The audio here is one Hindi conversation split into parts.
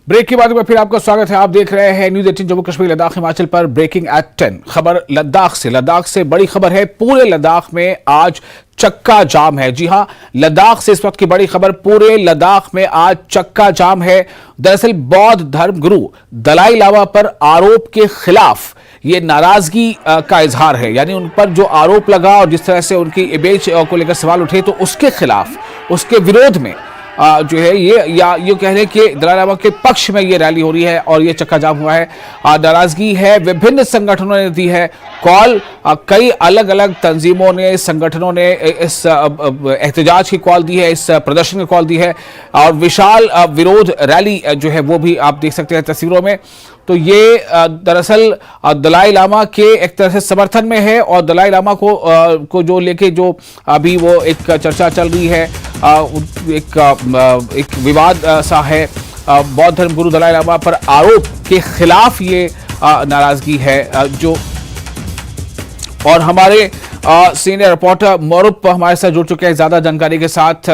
ब्रेक के बाद में फिर आपका स्वागत है। आप देख रहे हैं न्यूज 18 जम्मू कश्मीर लद्दाख हिमाचल पर ब्रेकिंग एट 10। खबर लद्दाख से बड़ी खबर है। पूरे लद्दाख में आज चक्का जाम है। जी हां, लद्दाख से इस वक्त की बड़ी खबर, पूरे लद्दाख में आज चक्का जाम है। दरअसल बौद्ध धर्म गुरु दलाई लामा पर आरोप के खिलाफ ये नाराजगी का इजहार है, यानी उन पर जो आरोप लगा और जिस तरह से उनकी इमेज को लेकर सवाल उठे, तो उसके खिलाफ, उसके विरोध में जो है ये कह लें कि दलाई लामा के पक्ष में ये रैली हो रही है और ये चक्का जाम हुआ है। नाराजगी है, विभिन्न संगठनों ने दी है कॉल। कई अलग अलग तंजीमों ने, संगठनों ने इस एहतजाज की कॉल दी है, इस प्रदर्शन की कॉल दी है और विशाल विरोध रैली जो है वो भी आप देख सकते हैं तस्वीरों में। तो ये दरअसल दलाई लामा के एक तरह से समर्थन में है और दलाई लामा को जो लेके जो अभी वो एक चर्चा चल रही है, एक विवाद सा है। बौद्ध धर्म गुरु दलाई लामा पर आरोप के खिलाफ ये नाराजगी है जो। और हमारे सीनियर रिपोर्टर मोरुप हमारे साथ जुड़ चुके हैं ज्यादा जानकारी के साथ।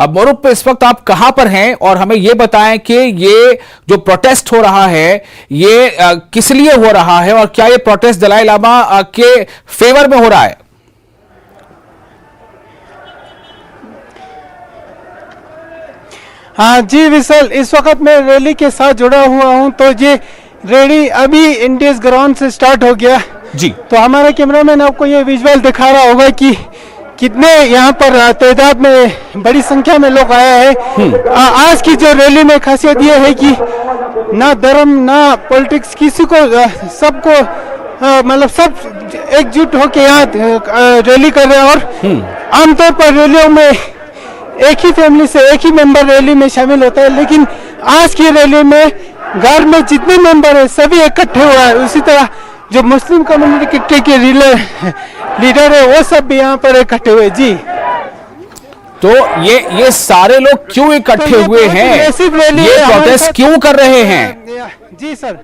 मोरुप, इस वक्त आप कहां पर हैं और हमें ये बताएं कि ये जो प्रोटेस्ट हो रहा है ये किस लिए हो रहा है और क्या ये प्रोटेस्ट दलाई लामा के फेवर में हो रहा है? हाँ जी विशाल, इस वक्त मैं रैली के साथ जुड़ा हुआ हूं। तो ये रैली अभी इंडियस ग्राउंड से स्टार्ट हो गया जी। तो हमारा कैमरामैन आपको ये विजुअल दिखा रहा होगा कि कितने यहाँ पर तादाद में बड़ी संख्या में लोग आए हैं। आज की जो रैली में खासियत ये है कि ना धर्म ना पॉलिटिक्स, किसी को सबको मतलब सब एकजुट होकर यहाँ रैली कर रहे हैं। और आमतौर पर रैलियों में एक ही फैमिली से एक ही मेंबर रैली में शामिल होता है, लेकिन आज की रैली में घर में जितने मेंबर है सभी इकट्ठे हुआ है। उसी तरह जो मुस्लिम कम्युनिटी के लीडर है वो सब भी यहाँ पर इकट्ठे हुए। जी, तो ये सारे लोग क्यों इकट्ठे हुए हैं? ये प्रोटेस्ट क्यों कर रहे हैं? जी सर,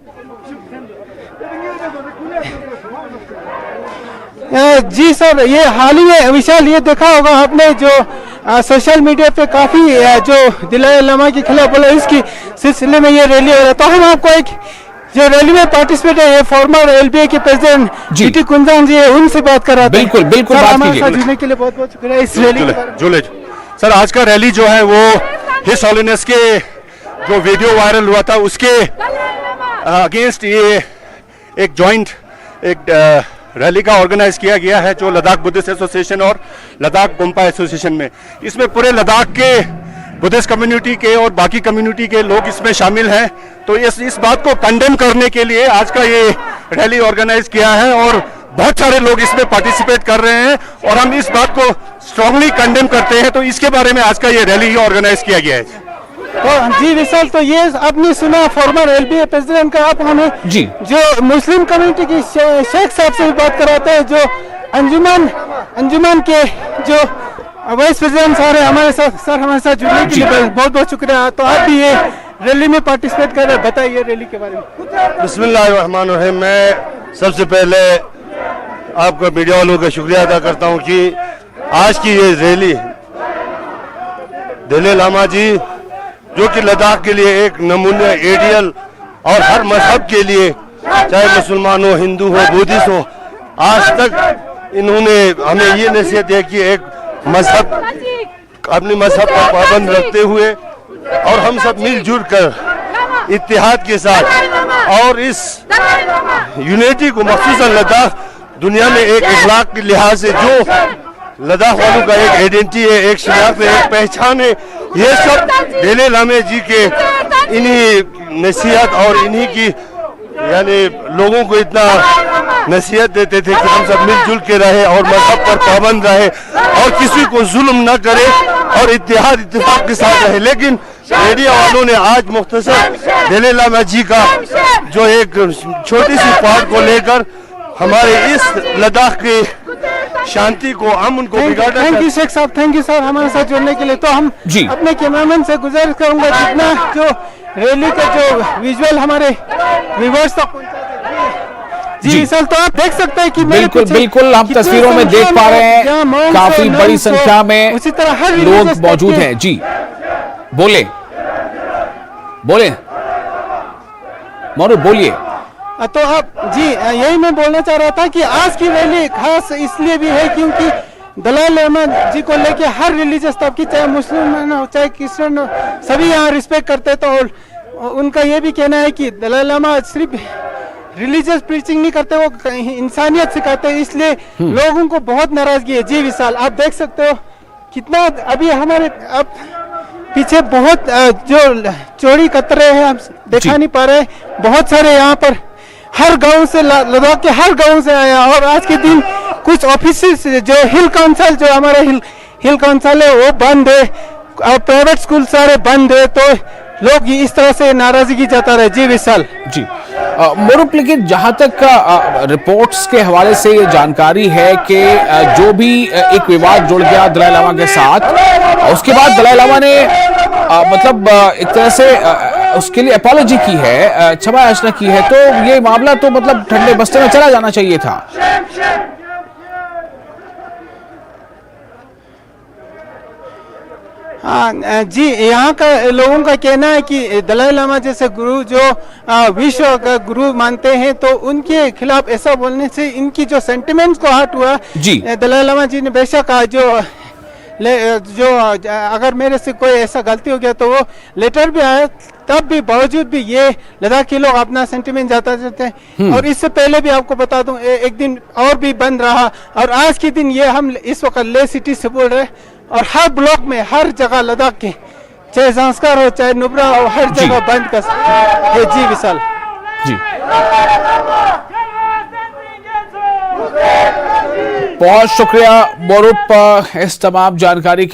जी सर, ये हाल ही में विशाल ये देखा होगा आपने जो सोशल मीडिया पे काफी जो दलाई लामा के खिलाफ बोला, इसकी सिलसिले में ये रैली हो रहा है। तो हम आपको एक जो रैली में पार्टिसिपेट है फॉर्मर एलबीए के प्रेसिडेंट जीटी कुंजान जी है, उनसे बात कर रहा था। बिल्कुल बिल्कुल, हमारे साथ जुड़ने के लिए बहुत बहुत शुक्रिया। इस रैली सर, आज का रैली जो है वो हिज हॉलीनेस के जो वीडियो वायरल हुआ था उसके अगेंस्ट ये एक जॉइंट एक रैली का ऑर्गेनाइज किया गया है जो लद्दाख बुद्धिस्ट एसोसिएशन और लद्दाख गोम्पा एसोसिएशन में। इसमें पूरे लद्दाख के बुद्धिस्ट कम्युनिटी के और बाकी कम्युनिटी के लोग इसमें शामिल हैं। तो इस बात को कंडेम करने के लिए आज का ये रैली ऑर्गेनाइज किया है और बहुत सारे लोग इसमें पार्टिसिपेट कर रहे हैं और हम इस बात को स्ट्रांगली कंडेम करते हैं। तो इसके बारे में आज का ये रैली ऑर्गेनाइज किया गया है। तो जी विशाल, तो ये आपने सुना फॉर्मर एलबीए प्रेसिडेंट का। आप हमें जी जो मुस्लिम कम्युनिटी की शेख साहब से भी बात कराते हैं, जो अंजुमन के जो वाइस प्रेसिडेंट सर है हमारे साथ। सर, हमारे साथ जुड़ने के लिए बहुत बहुत शुक्रिया। तो आप भी ये रैली में पार्टिसिपेट कर रहे हैं, बताइए रैली के बारे में। बिस्मिल्लाहिर्रहमानिर्रहीम। मैं सबसे पहले आपका मीडिया वालों का शुक्रिया अदा करता हूँ कि आज की ये रैली दलाई लामा जी जो कि लद्दाख के लिए एक नमूने आइडियल और हर मजहब के लिए, चाहे मुसलमान हो, हिंदू हो, बुद्धिस्ट हो, आज तक इन्होंने हमें ये नसीहत है कि एक मजहब अपने मजहब पर पाबंद रखते हुए और हम सब मिलजुल कर इत्तेहाद के साथ और इस यूनिटी को मखसूसन लद्दाख दुनिया में एक इखलाक के लिहाज से जो लद्दाख वालों का एक आइडेंटिटी है, एक शिनाख्त है, एक पहचान है, ये सब दलाई लामा जी के इन्हीं नसीहत और इन्हीं की यानी लोगों को इतना नसीहत देते थे कि हम सब मिलजुल के रहे और मजहब पर पाबंद रहे और किसी को जुल्म न करे और इत्तेफाक के साथ रहे। लेकिन मीडिया वालों ने आज मुख्तसर दलाई लामा जी का जो एक छोटी सी पार्ट को लेकर हमारे इस लद्दाख के शांति को, अमन को बिगाड़ा। थैंक यू शेख साहब, थैंक यू सर हमारे साथ जुड़ने के लिए। तो हम अपने कैमरामैन से गुजारिश करूंगा जितना जो रैली का जो विजुअल हमारे व्यूअर्स तक पहुंचा जी सर। तो आप देख सकते हैं कि बिल्कुल बिल्कुल हम तस्वीरों में देख पा रहे हैं काफी बड़ी संख्या में उसी तरह हर लोग मौजूद हैं। जी बोले बोले मौरूफ बोलिए। तो अब जी यही मैं बोलना चाह रहा था कि आज की रैली खास इसलिए भी है क्योंकि दलाई लामा जी को लेके हर रिलीजियस तबके, चाहे मुस्लिम हो चाहे क्रिश्चियन हो, सभी यहाँ रिस्पेक्ट करते हैं। तो और उनका ये भी कहना है कि दलाई लामा सिर्फ रिलीजियस प्रीचिंग नहीं करते, वो इंसानियत सिखाते हैं, इसलिए लोगों को बहुत नाराजगी है। जी विशाल, आप देख सकते हो कितना अभी हमारे अब पीछे बहुत जो चौड़ी कतरे हैं हम दिखा नहीं पा रहे। बहुत सारे यहाँ पर हर गांव से, लद्दाख के हर गांव से आया। और आज के दिन कुछ ऑफिस जो हिल काउंसिल, जो हमारा हिल काउंसिल है वो बंद है, और प्राइवेट स्कूल सारे बंद है। तो लोग इस तरह से नाराजगी जता रहे। जी विशाल जी मौरूफ, लेकिन जहां तक रिपोर्ट्स के हवाले से ये जानकारी है कि जो भी एक विवाद जुड़ गया दलाई लामा के साथ, उसके बाद दलाई लामा ने मतलब एक तरह से उसके लिए अपॉलॉजी की है, क्षमा याचना की है। तो ये मामला तो मतलब ठंडे बस्ते में चला जाना चाहिए था। हाँ जी, यहाँ का लोगों का कहना है कि दलाई लामा जैसे गुरु जो विश्व का गुरु मानते हैं, तो उनके खिलाफ ऐसा बोलने से इनकी जो सेंटिमेंट्स को हर्ट हुआ। जी दलाई लामा जी ने बेशक जो अगर मेरे से कोई ऐसा गलती हो गया तो वो लेटर भी आया, तब भी बावजूद भी ये लद्दाख के लोग अपना सेंटिमेंट जाता जाते हैं। और इससे पहले भी आपको बता दूं एक दिन और भी बंद रहा, और आज के दिन ये हम इस वक्त ले सिटी से बोल रहे, और हर ब्लॉक में हर जगह लद्दाख के, चाहे संस्कार हो चाहे नुब्रा हो, हर जगह बंद कर है। जी विशाल जी, बहुत शुक्रिया मौरूफ इस तमाम जानकारी